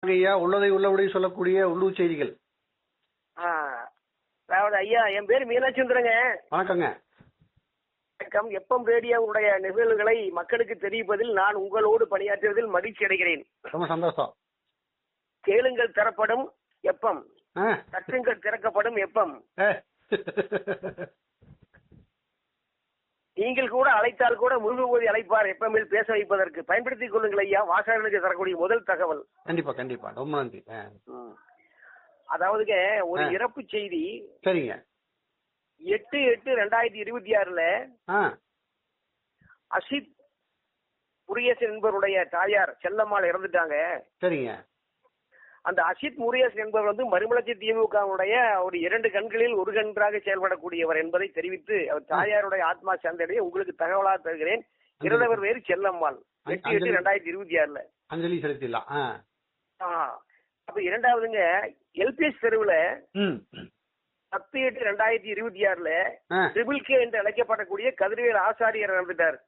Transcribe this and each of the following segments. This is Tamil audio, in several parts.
ஐயா உள்ளதை உள்ளபடி சொல்லக்கூடிய உள்ளூர் செய்திகள். அதாவது ஐயா, என் பேர் மீனாட்சிந்திரங்க. வணக்கங்க. வணக்கம். எப்பம் ரேடியோவுடைய நிகழ்வுகளை மக்களுக்கு தெரிவிப்பதில் நான் உங்களோடு பணியாற்றுவதில் மகிழ்ச்சி அடைகிறேன். ரொம்ப சந்தோஷம். கேளுங்கள் தரப்படும் எப்பம், தட்டுங்கள் திறக்கப்படும் எப்பம். நீங்கள் கூட அழைத்தால் கூட முருகபோதி அழைப்பார் எப்பமில் பேச வைப்பதற்கு. பயன்படுத்திக் கொள்ளுங்கள் ஐயா. வாசகர்களுக்கு தரக்கூடிய முதல் தகவல். கண்டிப்பா கண்டிப்பா, ரொம்ப நன்றி. அதாவதுங்க, ஒரு இறப்பு செய்தி. சரிங்க. 8/8/2026 அசித் முருகேசன் என்பவருடைய தாயார் செல்லம்மாள் இறந்துட்டாங்க. சரிங்க. அந்த அசித் முருகேசன் என்பவர் வந்து மறுமலர்ச்சி திமுகவுடைய ஒரு 2 கண்களில் ஒரு கன்றாக செயல்படக்கூடியவர் என்பதை தெரிவித்து அவர் தாயாருடைய ஆத்மா சாந்தடைய உங்களுக்கு தகவலாக தருகிறேன். இறந்தவர் வேறு செல்லம்மாள். 8/8/2026 அஞ்சலி செலுத்திடலாம். அப்ப இரண்டாவதுங்க, எல்பிஎஸ் தெருவுல 10/8/2026 ட்ரிபிள் கே என்று அழைக்கப்படக்கூடிய கதிரவேல் ஆசாரியர் இறந்துட்டார்.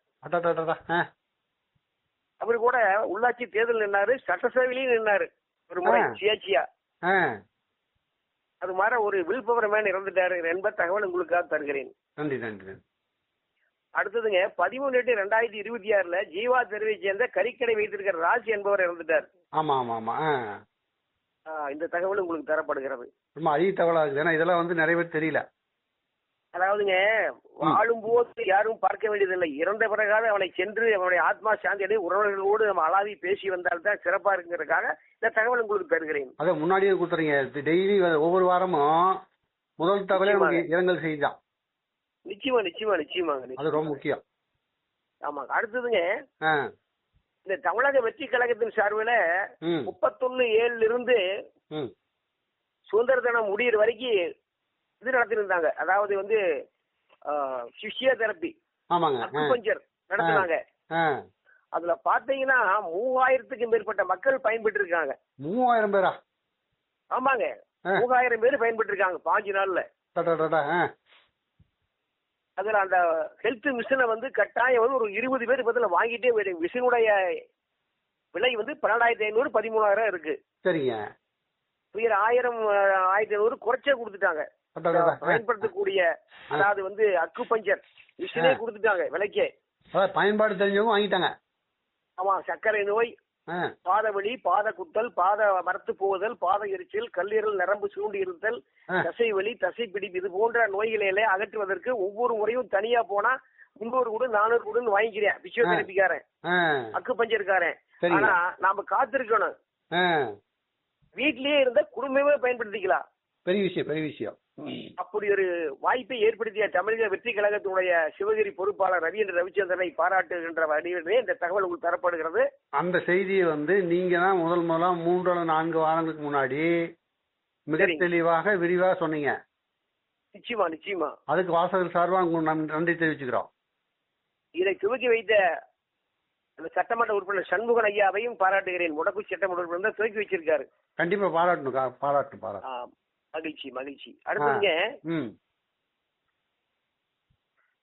அவரு கூட உள்ளாட்சி தேர்தல் நின்னாரு, சட்டசபையிலையும் நின்னாரு ஒரு முறை சுயேட்சையா. அது மாதிரி ஒரு வில்பவர் மேன் இறந்துட்டாரு என்ப தகவல் உங்களுக்காக தருகிறேன். நன்றி நன்றி. அடுத்ததுங்க, 13/8/2026 ஜீவா தெருவை சேர்ந்த கறிக்கடை வைத்திருக்கிற ராஜ் என்பவர் இறந்துட்டார். ஆமா ஆமா ஆமா. இந்த தகவல் உங்களுக்கு தரப்படுகிறது. ரொம்ப அதிக தகவலா இருக்கு. ஏன்னா இதெல்லாம் வந்து நிறைய பேர் தெரியல. அதாவதுங்க, வாழும் போது யாரும் பார்க்க வேண்டியதில்லை, இறந்த பிறகாக அவனை சென்று அவனுடைய ஆத்மா சாந்தியடை உறவுகளோடு நம்ம அளாவி பேசி வந்தால்தான் சிறப்பா இருக்குங்கிறதுக்காக இந்த தகவல் உங்களுக்கு தருகிறேன். அதை முன்னாடியே கொடுத்துறீங்க. டெய்லி ஒவ்வொரு வாரமும் முதல் தகவலே இரங்கல் செய்தான். நிச்சயமா நிச்சயமா நிச்சயமாங்க. அது ரொம்ப முக்கியம். ஆமாங்க. அடுத்ததுங்க, இந்த தமிழக வெற்றி கழகத்தின் சார்பில் 31/7 சுதந்திர தினம் முடிகிற வரைக்கும் இது நடத்திருந்தாங்க. அதாவது வந்து பிசியோதெரபி, அக்குபஞ்சர் நடத்தினாங்க. அதுல பாத்தீங்கன்னா 3000க்கும் மேற்பட்ட மக்கள் பயன்பெற்று இருக்காங்க. 3000 பேரா? ஆமாங்க, 3000 பேர் பயன்பெற்று இருக்காங்க 5 நாள்ல. அதுல அந்த ஹெல்த் மிஷினை வந்து கட்டாயம் வந்து ஒரு 20 பேர் பதில வாங்கிட்டே போயிடுங்க. மிஷினுடைய விலை வந்து 12,500 13,000 இருக்கு. சரிங்க. 1000 1500 குறைச்சே கொடுத்துட்டாங்க. பயன்படுத்தக்கூடிய அதாவது வந்து அக்குபஞ்சர் மிஷினே கொடுத்துட்டாங்க விலைக்கே. பயன்பாடு தெரிஞ்சவங்க வாங்கிட்டாங்க. ஆமா. சர்க்கரை நோய், பாதவலி, பாத குத்தல், பாத மரத்து போகுதல், பாத எரிச்சல், கல்லீரல் நரம்பு சூண்டி இருத்தல், தசை வலி, தசை பிடிப்பு, இது போன்ற நோய்களை அகற்றுவதற்கு ஒவ்வொரு முறையும் தனியா போனா 300 கூட 400 கூட வாங்கிக்கிறேன் பிசியோதெரபிக்காரன், அக்குபஞ்சர்காரன். ஆனா நாம காத்திருக்கணும். வீட்லயே இருந்த குடும்பமே பயன்படுத்திக்கலாம். பெரிய விஷயம் பெரிய விஷயம். அப்படி ஒரு வாய்ப்பை ஏற்படுத்திய தமிழக வெற்றி கழகத்தினுடைய சிவகிரி பொறுப்பாளர் ரவிச்சந்திரனை பாராட்டுகின்ற வகையிலே இந்த தகவல் உங்களுக்கு தரப்படுகிறது. அந்த செய்தியை வந்து நீங்க தான் முதலா 3 அல்லது 4 வாரங்களுக்கு முன்னாடி மிக தெளிவாக விரிவாக சொன்னீங்க. நிச்சயமா நிச்சயமா. அதுக்கு வாசகர் சார்பா உங்களுக்கு நன்றி தெரிவிச்சுக்கிறோம். இதை துவக்கி வைத்த அந்த சட்டமன்ற உறுப்பினர் சண்முகன் ஐயாவையும் பாராட்டுகிறேன். முடக்கு சட்டமன்ற உறுப்பினர் துவக்கி வச்சிருக்காரு. கண்டிப்பா பாராட்டணும். பாராட்டு. மகிழ்ச்சி மகிழ்ச்சி. அடுத்ததுங்க,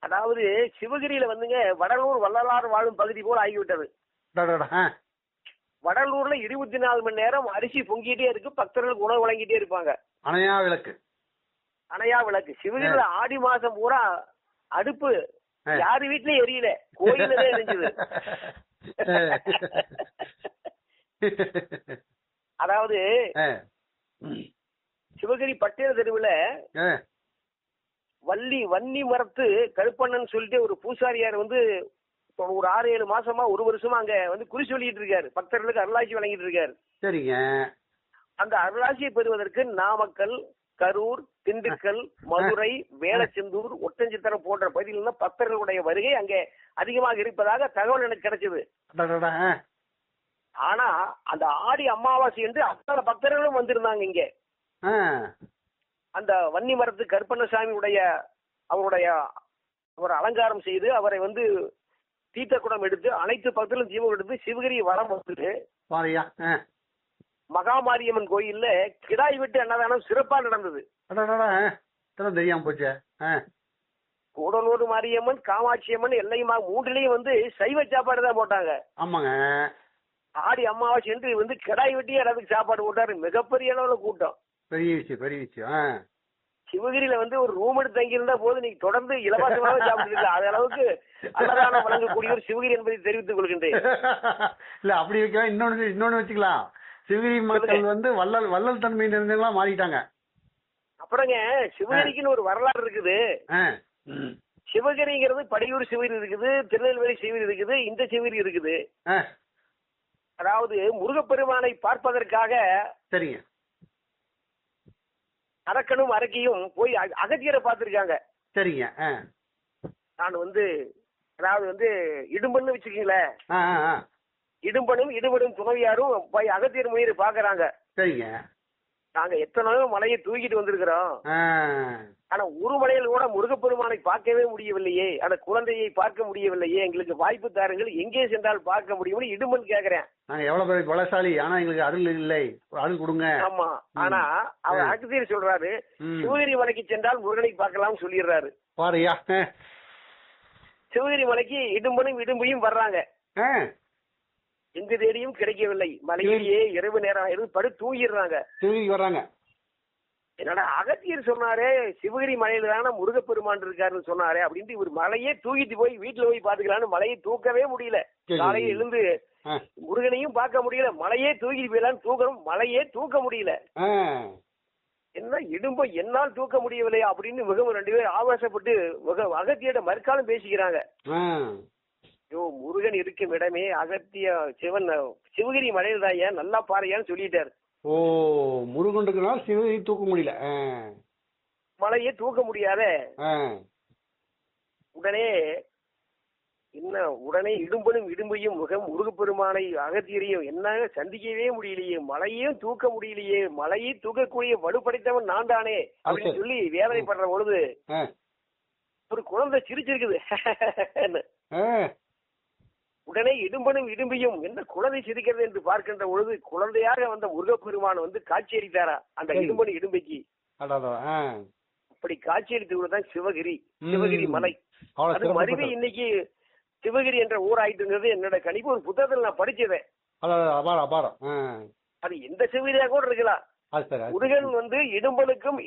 அதாவது சிவகிரியில வந்துங்க வடலூர் வள்ளலார் வாழும் பகுதி போல ஆகிவிட்டது. வடலூர்ல 24 மணி நேரம் அரிசி பொங்கிட்டே இருக்கு, பக்தர்களுக்கு உணவு வழங்கிட்டே இருப்பாங்க. அணையா விளக்கு. சிவகிரியில ஆடி மாசம் பூரா அடுப்பு யாரு வீட்லயும் எரியல, கோயிலே எரிஞ்சது. அதாவது சிவகிரி பட்டேல் தெருவுல வன்னி மரத்து கருப்பண்ணன் சொல்லிட்டு ஒரு பூசாரியார் வந்து ஒரு 6-7 மாசமா 1 வருஷமா அங்க வந்து குறி சொல்லிட்டு இருக்காரு, பக்தர்களுக்கு அருளாட்சி வழங்கிட்டு இருக்காரு. சரிங்க. அந்த அருளாட்சியை பெறுவதற்கு நாமக்கல், கரூர், திண்டுக்கல், மதுரை, வேலச்செந்தூர், ஒட்டஞ்சித்திரம் போன்ற பகுதிகளில் பக்தர்களுடைய வருகை அங்கே அதிகமாக இருப்பதாக தகவல் எனக்கு கிடைச்சது. ஆனா அந்த ஆடி அமாவாசை என்று அத்தனை பக்தர்களும் வந்திருந்தாங்க இங்க. அந்த வன்னி மரத்து கருப்பண்ணசாமி அவருடைய அவர் அலங்காரம் செய்து அவரை வந்து தீர்த்த குடம் எடுத்து அனைத்து பக்தர்களும் தீபம் எடுத்து சிவகிரி வளம் வந்துட்டு மகாமாரியம்மன் கோயில்ல கிடாய் விட்டு அன்னதானம் சிறப்பா நடந்தது. தெரியாம போச்சு. கூடலூர் மாரியம்மன், காமாட்சி அம்மன், எல்லையுமா 3லயும் வந்து சைவ சாப்பாடு தான் போட்டாங்க. ஆமாங்க. ஆடி அமாவாசை என்று வந்து கிடாய் வெட்டியே எல்லாத்துக்கு சாப்பாடு போட்டாரு. மிகப்பெரிய அளவுல கூட்டம். பெரிய விஷயம், பெரிய விஷயம். சிவகிரியில வந்து ஒரு ரூம் எடுத்து தங்கி இருந்தா போது நீங்க தொடர்ந்து இலவசமாக சாப்பிட்டு அது அளவுக்கு அன்னதானம் வழங்கக்கூடிய ஒரு சிவகிரி என்பதை தெரிவித்துக் கொள்கின்றேன். இல்ல அப்படி வைக்கலாம். இன்னொன்னு வச்சுக்கலாம். சிவகிரி மக்கள் வந்து வள்ளல் தன்மை நிறைந்தவங்களா மாறிட்டாங்க. அப்புறங்க சிவகிரிக்குன்னு ஒரு வரலாறு இருக்குது. சிவகிரிங்கிறது படியூர் சிவகிரி இருக்குது, திருநெல்வேலி சிவகிரி இருக்குது, இந்த சிவகிரி இருக்குது. அதாவது முருகப்பெருமானை பார்ப்பதற்காக சரிங்க அரக்கனும் அரக்கியும் போய் அகத்தியரை பார்த்திருக்காங்க. சரிங்க. நான் வந்து அதாவது வந்து இடும்பன்னு வச்சுக்கீங்களேன், இடும்பனும் இடுபடும் துணைவியாரும் போய் அகத்தியர் முயற்சி பாக்குறாங்க. சரிங்க. நாங்க எத்தனையோ மலையை தூக்கிட்டு வந்திருக்கிறோம், ஆனா ஒரு மலையில் கூட முருகப்பெருமானை பார்க்கவே முடியவில்லையே, அந்த குழந்தையை பார்க்க முடியவில்லையே, எங்களுக்கு வாய்ப்பு தாருங்கள், எங்கே சென்றால் பார்க்க முடியும்னு இடும்பன் கேக்குறேன். நாங்க எவ்வளவு பேர் பலசாலி, ஆனா எங்களுக்கு அருள் இல்லை, அருள் கொடுங்க. ஆமா, ஆனா அவர் அகத்தியர் சொல்றாரு சிவகிரி மலைக்கு சென்றால் முருகனை பார்க்கலாம் சொல்லிடுறாரு. பாருயா, சிவகிரி மலைக்கு இடும்பனும் இடும்பையும் வர்றாங்க. எங்க தேடியும் கிடைக்கவில்லை. மலையிலேயே இரவு நேரம் இருந்து படு தூங்கிடுறாங்க. வர்றாங்க. என்னடா அகத்தியர் சொன்னாரே சிவகிரி மலையில தானே முருகப்பெருமான் இருக்காருன்னு சொன்னாரே அப்படின்ட்டு இவர் மலையே தூக்கிட்டு போய் வீட்டுல போய் பாத்துக்கலான்னு மலையை தூக்கவே முடியல. காலையில் எழுந்து முருகனையும் பார்க்க முடியல, மலையே தூக்கிட்டு போயிடலான்னு தூக்கணும், மலையே தூக்க முடியல. என்ன இடும்ப என்னால் தூக்க முடியவில்லையா அப்படின்னு மிகவும் 2 பேர் ஆவேசப்பட்டு அகத்தியிட மறுக்காலம் பேசிக்கிறாங்க. ஐயோ, முருகன் இருக்கும் இடமே அகத்திய சிவன் சிவகிரி மலையில் தான், ஏன் நல்லா பாறையான்னு சொல்லிட்டாரு. ஓ, முருகன் இருக்கனால சிவகிரி தூக்க முடியல, மலையே தூக்க முடியாத. உடனே இடும்பனும் இடும்பையும் முருகப்பெருமானை அகத்தியரையும் என்ன சந்திக்கவே முடியலையே, மலையும் தூக்க முடியலையே, மலையை தூக்கக்கூடிய வலுப்படைத்தவன் நான் தானே அப்படின்னு சொல்லி வேதனைப்படுற பொழுது ஒரு குழந்தை சிரிச்சிருக்குது. உடனே இடும்பனும் இடும்பியும் என்ன குழந்தை சிரிக்கிறது என்று பார்க்கின்ற பொழுது குழந்தையாக வந்த முருகப்பெருமான் வந்து காட்சியளித்தாரா அந்த இடும்பனு இடும்பைக்கு. அப்படி காட்சியளித்து தான் சிவகிரி, சிவகிரி மலை. அது மருவி இன்னைக்கு சிவகிரி என்ற ஊர் ஆயிட்டுங்கிறது என்னோட கணிப்பு. ஒரு புத்தகத்தில் நான் படிச்சதேன். அது எந்த சிவகிரியா கூட இருக்கலாம். முருகன் வந்து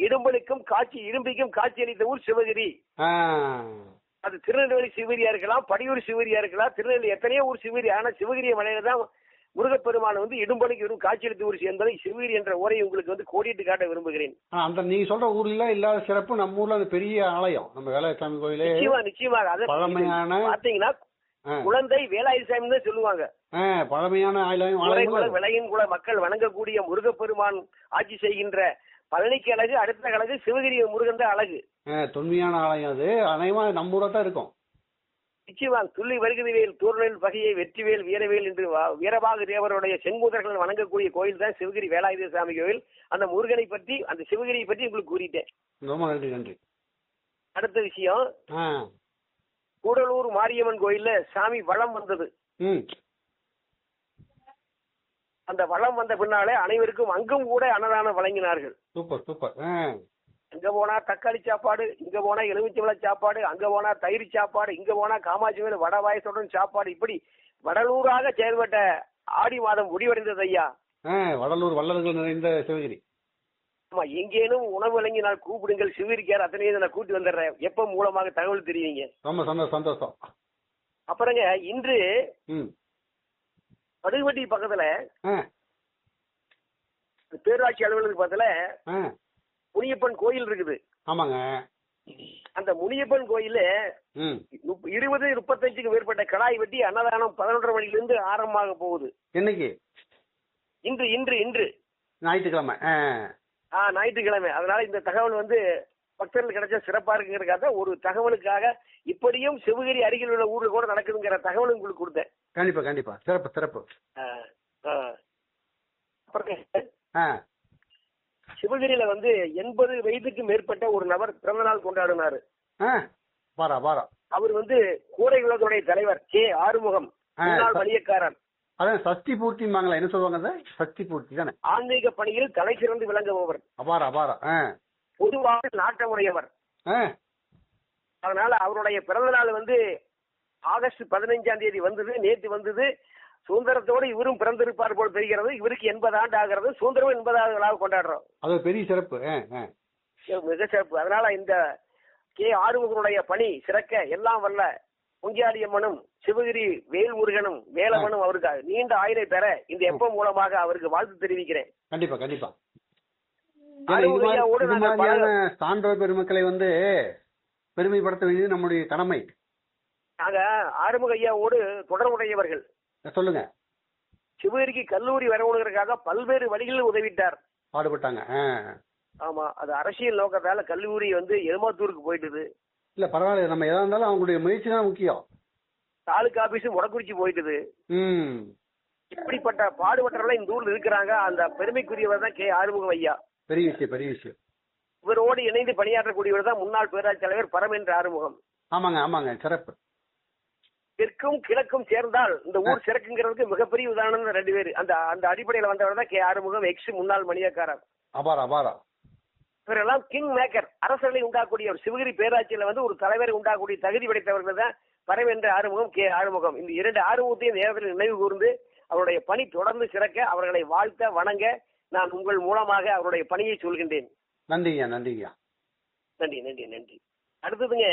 இடும்பனுக்கும் காட்சி இடும்பிக்கும் காட்சி அளித்த ஊர் சிவகிரி. அது திருநெல்வேலி சிவகிரியா இருக்கலாம், படியூர் சிவகிரியா இருக்கலாம், திருநெல்வேலி எத்தனையோ ஊர் சிவகிரி. ஆனா சிவகிரிய மலையில தான் முருகப்பெருமான் வந்து இடும்பனுக்கு வெறும் காட்சியளித்த ஊர் என்பதை சிவகிரி என்ற ஊரை உங்களுக்கு வந்து கோடிட்டு காட்ட விரும்புகிறேன். அந்த நீங்க சொல்ற ஊர்ல இல்லாத சிறப்பு நம்ம ஊர்ல அந்த பெரிய ஆலயம், நம்ம வேலாயுதசாமி கோயிலே நிச்சயமாக அதை பாத்தீங்கன்னா குழந்தை வேலாயுதசாமி தான் சொல்லுவாங்க. பழமையான ஆலயம், விளையின் குல மக்கள் வணங்கக்கூடிய முருகப்பெருமான் ஆட்சி செய்கின்ற பழனிக்கு அழகு, அடுத்த அழகு சிவகிரி முருகன் தான் அழகு. தொன்மையான ஆலயம் அது. அநேகமா நம்ம ஊரா தான் இருக்கும். நிச்சயமா துள்ளி வருகிறவேல் தூர்நெல் பகையை வெற்றிவேல் வீரவேல் என்று வீரபாகு தேவருடைய செங்குதர்கள் வணங்கக்கூடிய கோயில் தான் சிவகிரி வேலாயுத சாமி கோயில். அந்த முருகனை பற்றி, அந்த சிவகிரியை பற்றி உங்களுக்கு கூறிட்டேன். ரொம்ப நன்றி, நன்றி. அடுத்த விஷயம், கூடலூர் மாரியம்மன் கோயில்ல சாமி வளம் வந்தது. அந்த வளம் வந்த பின்னாலே அனைவருக்கும் அங்கும் கூட அன்னதானம் வழங்கினார்கள். Super super. இங்க போனா தக்காளி சாப்பாடு, இங்க போனா எலுமிச்சம்பழ சாப்பாடு, அங்க போனா தயிர் சாப்பாடு, இங்க போனா காமாட்சி மேல வட பாயசத்துடன் சாப்பாடு, இப்படி வடலூராக செயல்பட்ட ஆடி மாதம் முடிவடைந்தது ஐயா. வடலூர் வள்ளல்கள் நிறைந்த சிவகிரி. ஆமா, எங்கேனும் உணவு வழங்கினால் கூப்பிடுங்கள், சிவகிரிக்கார் அத்தனையும் நான் கூட்டி வந்துடுறேன். எப்ப மூலமாக தகவல் தெரியுங்க. ரொம்ப சந்தோஷம். அப்புறங்க இன்று படுகுவட்டி பக்கத்துல பேரூராட்சி அலுவலகத்துக்கு பக்கத்துல முனியப்பன் கோயில் இருக்குது. ஆமாங்க. அந்த முனியப்பன் கோயில 20-35க்கு மேற்பட்ட கடாய் வெட்டி அன்னதானம் 11:30 மணிலிருந்து ஆரம்பமாக போகுது. என்னைக்கு? இன்று ஞாயிற்றுக்கிழமை. ஞாயிற்றுக்கிழமை. அதனால இந்த தகவல் வந்து பக்தர்கள் கிடைச்சா சிறப்பா இருக்குங்கிறதுக்காக ஒரு தகவலுக்காக இப்படியும் சிவகிரி அருகில் உள்ள ஊர்ல கூட நடக்குதுங்கிற தகவல் உங்களுக்கு கொடுத்தேன். கண்டிப்பா சிறப்பு. சிவகிரியில வந்து 80 வயதுக்கு மேற்பட்ட ஒரு நபர் பிறந்த நாள் கொண்டாடினாரு. அவர் வந்து கூடை உலகத்துடைய தலைவர் கே ஆறுமுகம், முன்னாள் வணிகக்காரர். அதான் சஷ்டி பூர்த்திம்பாங்களா, என்ன சொல்லுவாங்க? சஷ்டி பூர்த்தி தானே. ஆன்மீக பணியில் தலை சிறந்து விளங்குபவர். பொதுவாக நாட்டமுடையவர். அதனால அவருடைய பிறந்த நாள் வந்து ஆகஸ்ட் 15ஆம் தேதி வந்தது, நேற்று வந்தது. சுதந்திரத்தோடு இவரும் பிறந்திருப்பார் போல் தெரிகிறது. இவருக்கு 80 ஆண்டு ஆகிறது. சுதந்திரம் 80வது விழாவை கொண்டாடுறோம். அது பெரிய சிறப்பு. மிக சிறப்பு. அதனால இந்த கே ஆறுமுகனுடைய பணி சிறக்க எல்லாம் வல்ல பொங்கியாடியம்மனும் சிவகிரி வேல்முருகனும் வேலவனும் அவருக்கு நீண்ட ஆயுளை பெற இந்த எப்ப மூலமாக அவருக்கு வாழ்த்து தெரிவிக்கிறேன். கண்டிப்பா கண்டிப்பா. சான்றோர் பெருமக்களை பெருமைப்படுத்த வேண்டியது நம்முடைய கடமை. நாங்க ஆறுமுக ஐயாவோடு தொடர்புடையவர்கள். சொல்லுங்க. சிவகிரிக்கு கல்லூரி வரவுவதற்காக பல்வேறு வழிகளில் உதவிட்டார், பாடுபட்டாங்க. ஆமா, அது அரசியல் நோக்கத்தால கல்லூரி எருமாத்தூருக்கு போயிட்டுது. இல்ல பரவாயில்ல, நம்ம எதா இருந்தாலும் அவங்களுடைய முயற்சி தான் முக்கியம். தாலுகா ஆபீஸ் முடக்குறிச்சி போயிட்டுது. இப்படிப்பட்ட பாடுபட்டவர்கள் இந்த ஊர்ல இருக்கிறாங்க. அந்த பெருமைக்குரியவர் தான் கே ஆறுமுகம் ஐயா. பெரிய விஷயம் பெரிய விஷயம். இவரோடு இணைந்து பணியாற்றக்கூடியவர் தான் முன்னாள் பேராட்சி தலைவர் பரமேந்திர ஆறுமுகம். ஆமாங்க ஆமாங்க, சிறப்பு. தெற்கும் கிழக்கும் சேர்ந்தால் இந்த ஊர் சிறக்குங்கிறதுக்கு மிகப்பெரிய உதாரணம் 2 பேர். அந்த அந்த அடிப்படையில் வந்தவர் தான் கே ஆறுமுகம், எக்ஸ் முன்னாள் மணியக்காரர். அபாரா அபாரா. இவரெல்லாம் கிங் மேக்கர், அரசர்களை உண்டாக்கூடிய ஒரு சிவகிரி பேராட்சியில ஒரு தலைவரை உண்டாக்கூடிய தகுதி படைத்தவர்கள் தான் பரமேந்திர ஆறுமுகம், கே ஆறுமுகம். இந்த 2 ஆறுமுகத்தையும் நேரத்தில் நினைவு கூர்ந்து அவருடைய பணி தொடர்ந்து சிறக்க அவர்களை வாழ்த்த வணங்க நான் உங்கள் மூலமாக அவருடைய பணியை சொல்கின்றேன். நன்றிங்க நன்றிங்க. நன்றி நன்றி நன்றி. அடுத்ததுங்க,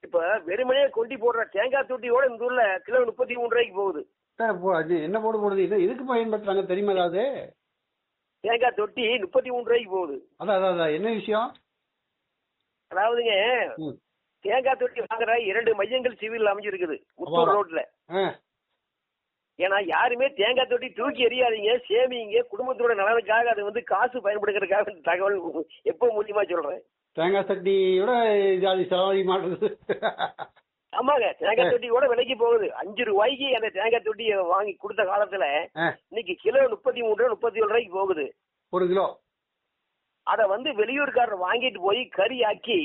இப்ப வெறுமனே கொண்டி போடுற தேங்காய் தொட்டியோட இந்த ஊர்ல கிலோ 33 ரூபாய்க்கு போகுது. என்ன போடுது? இதுக்கு பயன்படுத்துறாங்க தெரியுமா? அதாவது தேங்காய் தொட்டி 33 ரூபாய்க்கு போகுது. அதான் என்ன விஷயம்? அதாவதுங்க, தேங்காய் தொட்டி வாங்குற 2 மையங்கள் சிவில் அமைஞ்சிருக்குது முத்தூர் ரோட்ல. ஏன்னா யாருமே தேங்காய் தொட்டி தூக்கி எறியாதீங்க, சேமிங்க. குடும்பத்தோட நலனுக்காக அது காசு பயன்படுத்துறதுக்காக தகவல் எப்ப மூலியமா சொல்றேன். தேங்காய் தொட்டியோட ஜாதி செலவாகி மாட்டுது. ஆமாங்க, தேங்காய் தொட்டி கூட விலைக்கு போகுது. 5 ரூபாய்க்கு அந்த தேங்காய் தொட்டியை வாங்கி கொடுத்த காலத்துல இன்னைக்கு கிலோ 33 37 ரூபாய்க்கு போகுது ஒரு கிலோ. அத வெளியூர்காரர் வாங்கிட்டு போய் கறி ஆக்கி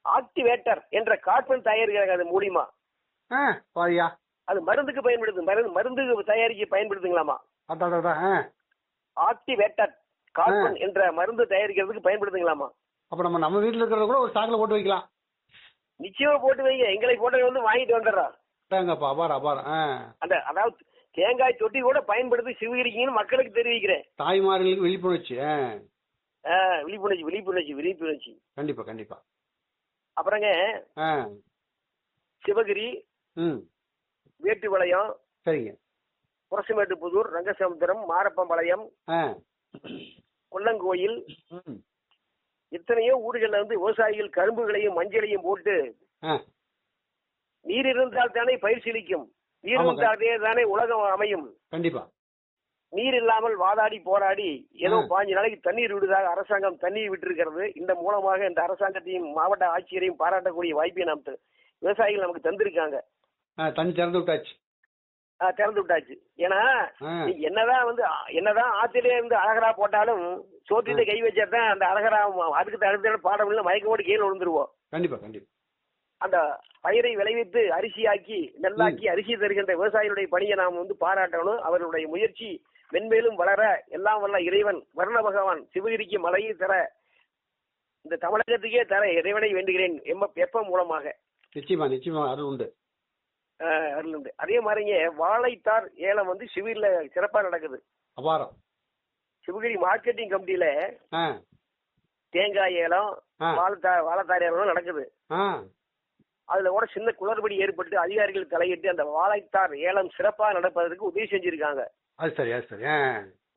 ஆக்டிவேட்டர் என்ற கார்பன் தயாரிக்கிறாங்க. அது மூலியமா அது மருந்துக்கு பயன்படுது. மருந்து தயாரிக்க பயன்படுத்துங்களாமா. ஆக்டிவேட்டர் கார்பன் என்ற மருந்து தயாரிக்கிறதுக்கு பயன்படுத்துங்களாமா. அப்ப நம்ம வீட்டுல இருக்கிறத கூட ஒரு சாக்குல போட்டு வைக்கலாம். நிச்சயமா போட்டு வைங்க. எங்களை போட்டு வாங்கிட்டு வந்துடுறோம். அந்த அதாவது தேங்காய் தொட்டி கூட பயன்படுத்தி சிவகிரிக்குன்னு மக்களுக்கு தெரிவிக்கிறேன். தாய்மார்களுக்கு விழிப்புணர்ச்சி விழிப்புணர்ச்சி விழிப்புணர்ச்சி விழிப்புணர்ச்சி. கண்டிப்பா கண்டிப்பா. அப்புறங்க சிவகிரி வேட்டுவளையம், சரிங்க, புரசமேட்டு புதூர், ரங்கசமுத்திரம், மாரப்பம்பாளையம், கொல்லங்கோயில், எத்தனையோ ஊர்கள்ல விவசாயிகள் கரும்புகளையும் மஞ்சளையும் போட்டு நீர் இருந்தால் தானே பயிர் செழிக்கும், நீர் இருந்தாலே தானே உலகம் அமையும். கண்டிப்பா. நீர் இல்லாமல் வாதாடி போராடி ஏதோ 5 நாளைக்கு தண்ணீர் விடுதாக அரசாங்கம் தண்ணீர் விட்டிருக்கிறது. இந்த மூலமாக இந்த அரசாங்கத்தையும் மாவட்ட ஆட்சியரையும் பாராட்டக்கூடிய வாய்ப்பை விவசாயிகள் நமக்கு தந்திருக்காங்க. தண்ணி திறந்து விட்டாச்சு. திறந்து விட்டாச்சு. ஏன்னா என்னதான் ஆத்திலே அழகரா போட்டாலும் சோற்றில கை வச்சாதான் அந்த அழகரா அதுக்கு அடுத்த பாடம் இல்ல மயக்கமோடு கீழே விழுந்துருவோம். கண்டிப்பா கண்டிப்பா. அந்த பயிரை விளைவித்து அரிசியாக்கி நெல்லாக்கி அரிசி தருகின்ற விவசாயிகளுடைய பணியை நாம் பாராட்டணும். அவர்களுடைய முயற்சி மென்மேலும் வளர எல்லாம் வல்ல இறைவன் வர்ண பகவான் சிவகிரிக்கு மலையை தர, இந்த தமிழகத்துக்கே தர இறைவனை வேண்டுகிறேன் வெப்பம் மூலமாக. நிச்சயமா நிச்சயமா அருள் உண்டு. அருள் உண்டு. அதே மாதிரிங்க வாழைத்தார் ஏலம் சிவகிரியில சிறப்பா நடக்குது. அபாரம். சிவகிரி மார்க்கெட்டிங் கமிட்டியில தேங்காய் ஏலம், வாழைத்தார் ஏலம் நடக்குது. அதுல கூட சின்ன குளறுபடி ஏற்பட்டு அதிகாரிகள் தலையிட்டு அந்த வாழைத்தார் ஏலம் சிறப்பா நடப்பதற்கு உதவி செஞ்சிருக்காங்க.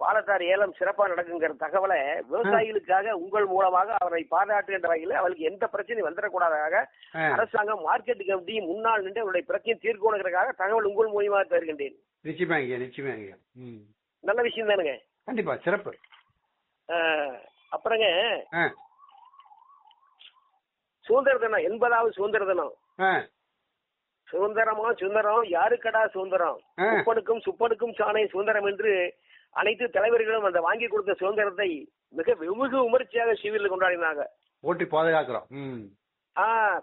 வாழைத்தார் ஏலம் சிறப்பா நடக்குங்கிற தகவலை விவசாயிகளுக்காக உங்கள் மூலமாக அவரை பாராட்டுகின்ற வகையில் அவளுக்கு எந்த பிரச்சனையும் வந்துடக்கூடாதாக அரசாங்கம் மார்க்கெட் கமிட்டி முன்னாள் நின்று அவருடைய பிரச்சனையை தீர்க்கணுங்கிறதுக்காக தகவல் உங்கள் மூலியமாக தருகின்றேன். நல்ல விஷயம் தானுங்க. கண்டிப்பா சிறப்பு. அப்புறங்க சுதந்திர தினம் 80வது சுதந்திர தினம். சுதந்திரம் யாருக்கடா சுதந்திரம், சுப்பனுக்கும் சாணை சுதந்திரம் என்று அனைத்து தலைவர்களும் அந்த வாங்கி கொடுத்த சுதந்திரத்தை மிக விமர்சையாக சிவிலில் கொண்டாடினாங்க. ஓட்டி பாதுகாக்கிறோம்.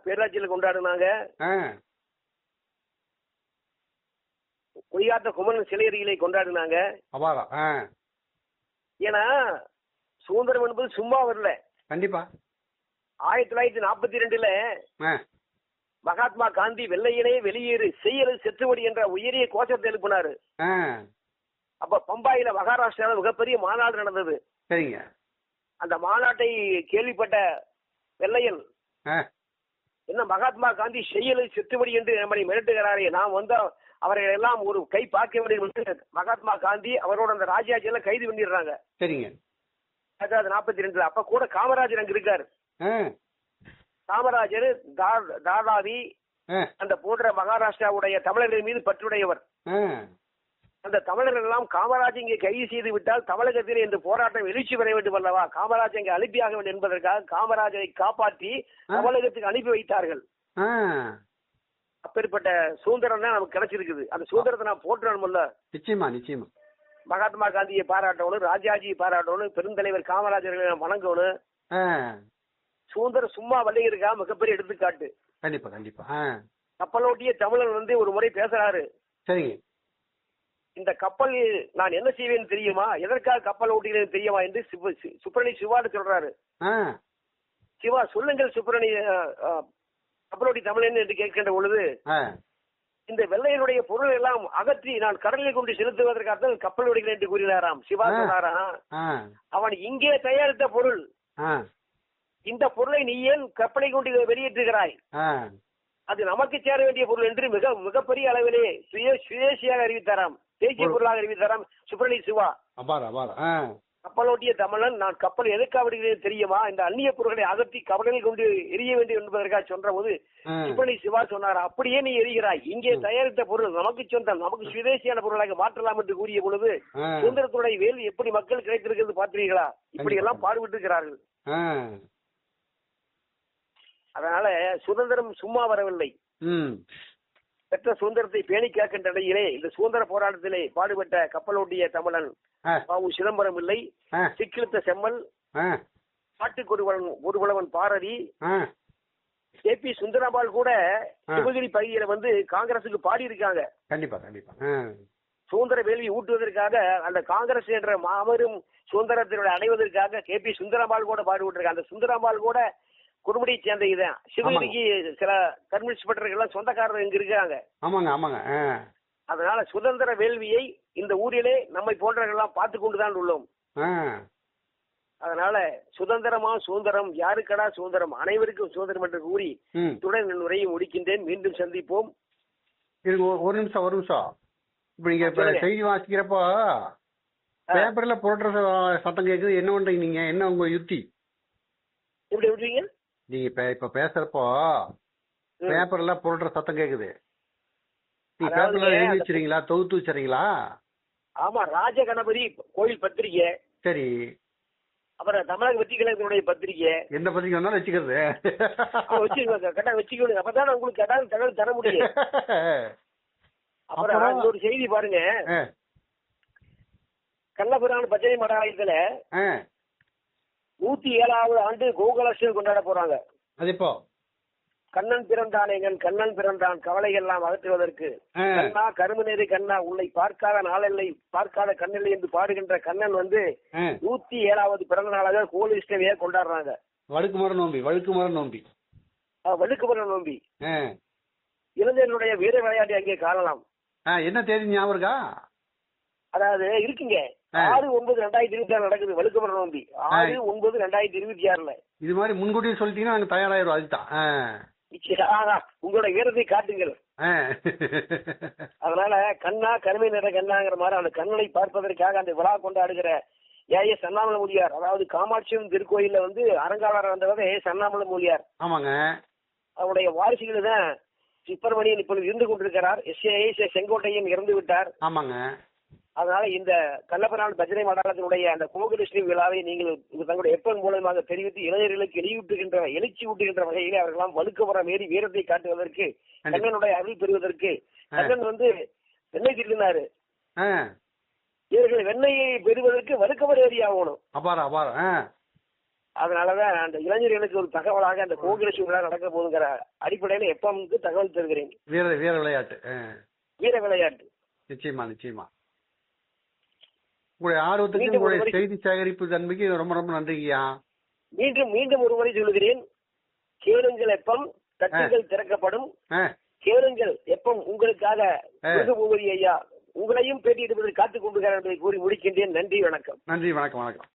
பேராட்சியில் கொண்டாடினாங்க. குடியாத்த குமரன் சிலையறிகளை கொண்டாடினாங்க. ஏன்னா சுதந்திரம் என்பது சும்மா வரல. கண்டிப்பா. 1942 மகாத்மா காந்தி வெள்ளையிலே வெளியேறு செய்யறது செத்துவடி என்ற உயரிய கோஷத்தை எழுப்பினாரு. அப்ப பம்பாயில மகாராஷ்டிரால மிகப்பெரிய மாநாடு நடந்தது. சரிங்க. அந்த மாநாட்டை கேள்விப்பட்ட வெள்ளையன் என்ன மகாத்மா காந்தி செய்யலை செத்துவடி என்று நம்மை மிரட்டுகிறாரே, நாம் அவர்கள் எல்லாம் ஒரு கை பார்க்க வேண்டும் என்று மகாத்மா காந்தி அவரோட அந்த ராஜாஜி எல்லாம் கைது பண்ணிடுறாங்க. சரிங்க. 1942 அப்ப கூட காமராஜர் அங்க இருக்காரு. காமராஜர் தாதாவி அந்த போன்ற மகாராஷ்டிராவுடைய தமிழர்கள் மீது பற்றுடையவர். அந்த தமிழர்கள் எல்லாம் காமராஜ் இங்கே கைது செய்து விட்டால் தமிழகத்திலே இந்த போராட்டம் எழுச்சி பெற வேண்டும் அல்லவா, காமராஜ் இங்கே அனுப்பியாக வேண்டும் என்பதற்காக காமராஜரை காப்பாற்றி தமிழகத்துக்கு அனுப்பி வைத்தார்கள். அப்பேற்பட்ட சுதந்திரம் தான் நமக்கு கிடைச்சிருக்குது. அந்த சுதந்திரத்தை நான் போற்றணும்ல. நிச்சயமா நிச்சயமா. மகாத்மா காந்தியை பாராட்டணும், ராஜாஜியை பாராட்டணும், பெருந்தலைவர் காமராஜர்களை வணங்கணும். சுதந்திரம் சும்மா வள்ளியிருக்கா மிகப்பெரிய எடுத்துக்காட்டு. கண்டிப்பா கண்டிப்பா. கப்பலோட்டிய தமிழன் ஒரு முறை பேசுறாரு. சரிங்க. இந்த கப்பல் நான் என்ன செய்வேன்னு தெரியுமா, எதற்காக கப்பல் ஓட்டுகிறேன் தெரியுமா என்று சுப்பிரணி சிவான்னு சொல்றாரு. சிவா சொல்லுங்கள் சுப்பிரணி கப்பலோட்டி தமிழன் என்று கேட்கின்ற பொழுது, இந்த வெள்ளையனுடைய பொருள் எல்லாம் அகற்றி நான் கடலில் கொண்டு செலுத்துவதற்காக கப்பல் ஓடுகிறேன் என்று கூறினாராம். சிவா சொன்னாராம், அவன் இங்கே தயாரித்த பொருள், இந்த பொருளை நீ ஏன் கப்பலை கொண்டு வெளியேற்றுகிறாய், அது நமக்கு சேர வேண்டிய பொருள் என்று மிகப்பெரிய அளவிலே சுயேட்சையாக அறிவித்தாராம், தேசிய பொருளாக அறிவித்தாராம் சுப்பிரணி சிவா. கப்பலோட்டிய தமிழன் நான் கப்பல் எதற்காக விடுகிறேன் தெரியுமா, இந்த அந்நிய பொருட்களை அகற்றி கப்பலில் கொண்டு எரிய வேண்டும் என்பதற்காக சொன்ன போது சுப்பிரணி சிவா சொன்னார், அப்படியே நீ எரிகிறாய், இங்கே தயாரித்த பொருள் நமக்கு சொந்தம், நமக்கு சுதேசியான பொருளாக மாற்றலாம் என்று கூறிய பொழுது சுதந்திரத்துடைய வேல் எப்படி மக்கள் கிடைத்திருக்கிறது பார்த்தீர்களா, இப்படி எல்லாம் பாடுபட்டு இருக்கிறார்கள். அதனால சுதந்திரம் சும்மா வரவில்லை. பெற்ற சுதந்திரத்தை பேணி காக்கின்ற நிலையிலே இந்த சுதந்திர போராட்டத்திலே பாடுபட்ட கப்பலோட்டிய தமிழன் பாவு சிதம்பரம் இல்லை, சிக்கிழுத்த செம்மல், பாட்டுக்கு ஒருவன் பாரதி, கே.பி. சுந்தரம்மாள் கூட சிவகிரி பகுதியில காங்கிரசுக்கு பாடி இருக்காங்க. கண்டிப்பா கண்டிப்பா. சுதந்திர வேள்வி ஊட்டுவதற்காக அந்த காங்கிரஸ் என்ற மாபெரும் சுதந்திரத்தினுடைய அடைவதற்காக கே.பி. சுந்தரம்மாள் கூட பாடுபட்டிருக்காங்க. அந்த சுந்தரம்மாள் கூட குடும்பத்தை சேர்ந்த இதுதான். சிவகிரிக்கு சில கம்யூனிஸ்ட் பட்டர்கள் சொந்தக்காரர் இங்க இருக்காங்க. ஆமாங்க ஆமாங்க. அதனால சுதந்திர வேள்வியை இந்த ஊரிலே நம்மை போன்றவர்கள் பார்த்து கொண்டுதான் உள்ளோம். அதனால சுதந்திரம் யாருக்கடா சுதந்திரம், அனைவருக்கும் சுதந்திரம் என்று கூறி இத்துடன் உரையை முடிக்கின்றேன். மீண்டும் சந்திப்போம். ஒரு நிமிஷம். இப்ப நீங்க செய்தி வாசிக்கிறப்போ பேப்பர்ல போடுற சத்தம் கேக்குது, என்ன பண்றீங்க நீங்க, என்ன உங்க யுக்தி எப்படி விடுறீங்க நீங்க இப்ப பேசுறப்போ பேப்பர்ல போடுற சத்தம் கேக்குது, நீங்க பேப்பர்ல எழுதி வச்சிருக்கீங்களா, தொகுத்து வச்சிருக்கீங்களா? ஆமா, ராஜ கணபதி கோயில் பத்திரிகை. சரி. அப்புறம் தமிழக வெற்றி கழகத்தினுடைய பத்திரிகை. எந்த பத்திரிகை வந்தாலும் வச்சுக்கிறது வச்சுக்கணும், அப்பதான் உங்களுக்கு தகவல் தர முடியும். அப்புறம் ஒரு செய்தி பாருங்க, கள்ளபிரான் பச்சை மடாலயத்துல 107வது ஆண்டு கோகுலாஷ்டமி கொண்டாட போறாங்க. அது இப்போ கண்ணன் பிறந்தான், கண்ணன் பிறந்தான், கவலைகள் எல்லாம் அகற்றுவதற்கு, கண்ணா கருமநேரு கண்ணா உன்னை பார்க்காத நாளில்லை, பார்க்காத கண்ணில்லை என்று பாடுகின்ற கண்ணன் 107வது பிறந்த நாளாக கோகுலாஷ்டமியா கொண்டாடுறாங்க. வழுக்குமர நோம்பி இளைஞர்களுடைய வீர விளையாட்டு அங்கே காணலாம். என்ன தேதி ஞாபகம் இருக்கா? அதாவது இருக்குங்க, 6/9/2026 நடக்குது வழுக்குமர நோம்பி. 6/9/2026. இது மாதிரி முன்கூட்டியே சொல்லிட்டீங்கன்னா நாங்க தயாராயிரும். அதுதான் உங்களோட வீரத்தை காட்டுங்கள். அதனால கண்ணா கருமை நிற கண்ணாங்கிற மாதிரி அந்த கண்ணனை பார்ப்பதற்காக அந்த விழா கொண்டாடுகிற ஏஎஸ் அண்ணாமலை மூலியார், அதாவது காமாட்சியம் திருக்கோயில அரங்காளர் வந்தவரே அண்ணாமலை மூலியார். ஆமாங்க. அவருடைய வாரிசுகள் தான் சுப்பிரமணியன் இப்பொழுது இருந்து கொண்டிருக்கிறார். எஸ்.ஏ. செங்கோட்டையன் இறந்து விட்டார். ஆமாங்க. அதனால இந்த கள்ளபிரான் பஜனை மண்டலத்தினுடைய அந்த கோகுலாஷ்டமி விழாவை நீங்கள் தங்களுடைய எப்பன் மூலமாக தெரிவித்து இளைஞர்களுக்கு எழுச்சி ஊட்டுகின்ற வகையிலே அவர்களாம் வழுக்குமரம் ஏறி வீரத்தை காட்டுவதற்கு, கண்ணனுடைய அருள் பெறுவதற்கு, கண்ணன் வெண்ணெய் திருடினாரு, இவர்கள் வெண்ணெயை பெறுவதற்கு வழுக்குமரம் ஏறி ஆகணும். அதனாலதான் அந்த இளைஞர்களுக்கு ஒரு தகவலாக அந்த கோகுலாஷ்டமி விழா நடக்க போதுங்கிற அடிப்படையில எப்பமுக்கு தகவல் தருகிறேன். வீர விளையாட்டு நிச்சயமா. உங்களுடைய ஆர்வத்துக்கு உங்களுடைய செய்தி சேகரிப்பு தன்மைக்கு ரொம்ப ரொம்ப நன்றிங்கய்யா. மீண்டும் ஒரு முறை சொல்லுகிறேன், கேளுங்கள் எப்பம், தட்டுகள் திறக்கப்படும். கேளுங்கள் எப்பம் உங்களுக்காக ஐயா உங்களையும் பேட்டியிடுவதில் காத்துக் கொண்டுகிறார் என்பதை கூறி முடிக்கின்றேன். நன்றி, வணக்கம். நன்றி, வணக்கம்.